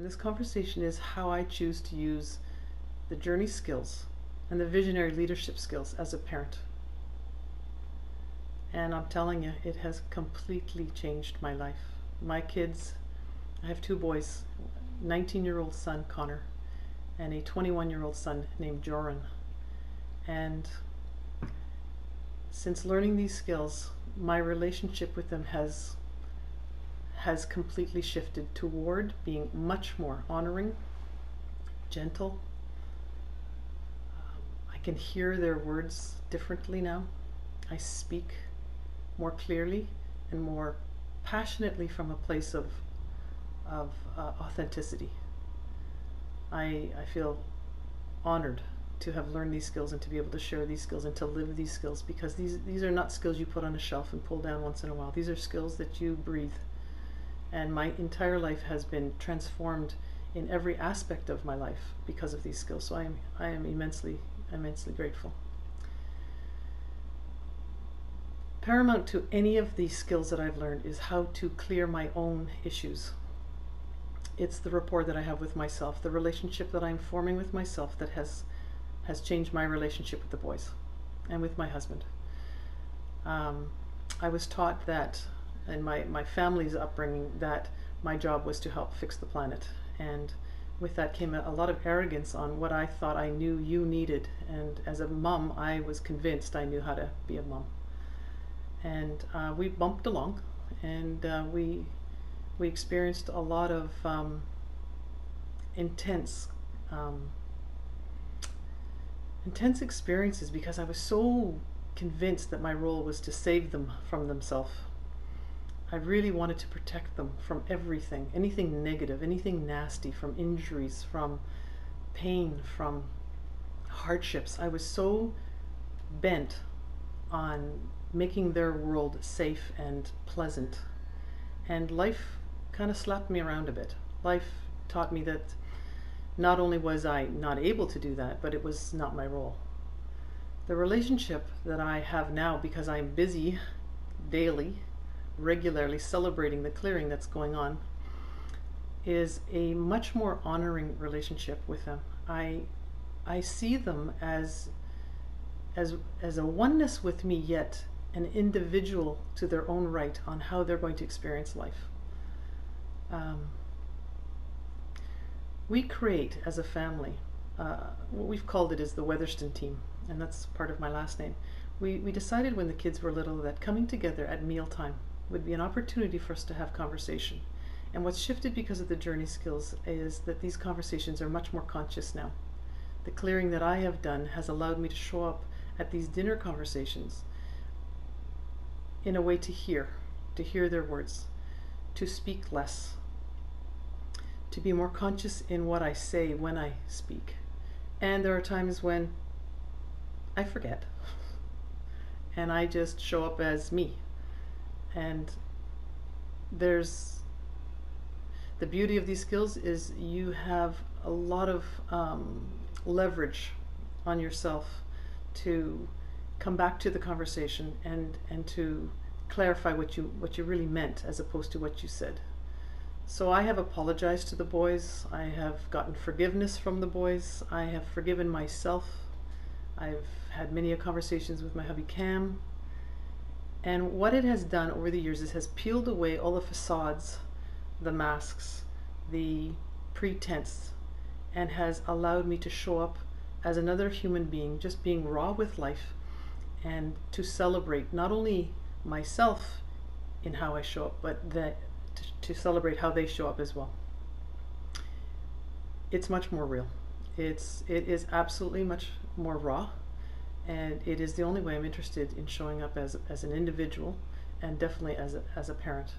And this conversation is how I choose to use the journey skills and the visionary leadership skills as a parent. And I'm telling you, it has completely changed my life. My kids, I have two boys, 19-year-old son, Connor, and a 21-year-old son named Joran. And since learning these skills, my relationship with them has completely shifted toward being much more honoring, gentle. I can hear their words differently now. I speak more clearly and more passionately from a place of authenticity. I feel honored to have learned these skills and to be able to share these skills and to live these skills, because these are not skills you put on a shelf and pull down once in a while. These are skills that you breathe. And my entire life has been transformed in every aspect of my life because of these skills. So I am immensely grateful. Paramount to any of these skills that I've learned is how to clear my own issues. It's the rapport that I have with myself, the relationship that I'm forming with myself that has changed my relationship with the boys and with my husband. I was taught that in my family's upbringing that my job was to help fix the planet, and with that came a lot of arrogance on what I thought I knew you needed. And as a mom, I was convinced I knew how to be a mom. And we bumped along, and we experienced a lot of intense experiences because I was so convinced that my role was to save them from themselves. I really wanted to protect them from everything, anything negative, anything nasty, from injuries, from pain, from hardships. I was so bent on making their world safe and pleasant. And life kind of slapped me around a bit. Life taught me that not only was I not able to do that, but it was not my role. The relationship that I have now, because I'm busy daily, regularly celebrating the clearing that's going on, is a much more honoring relationship with them. I see them as a oneness with me, yet an individual to their own right on how they're going to experience life. We create as a family, what we've called it is the Weatherston team, and that's part of my last name. We decided when the kids were little that coming together at mealtime would be an opportunity for us to have conversation. And what's shifted because of the journey skills is that these conversations are much more conscious now. The clearing that I have done has allowed me to show up at these dinner conversations in a way to hear their words, to speak less, to be more conscious in what I say when I speak. And there are times when I forget and I just show up as me. And there's the beauty of these skills is you have a lot of leverage on yourself to come back to the conversation and to clarify what you really meant as opposed to what you said. So I have apologized to the boys. I have gotten forgiveness from the boys. I have forgiven myself. I've had many conversations with my hubby Cam. And what it has done over the years is has peeled away all the facades, the masks, the pretense, and has allowed me to show up as another human being, just being raw with life, and to celebrate not only myself in how I show up, but to celebrate how they show up as well. It's much more real. It is absolutely much more raw. And it is the only way I'm interested in showing up as an individual, and definitely as a parent.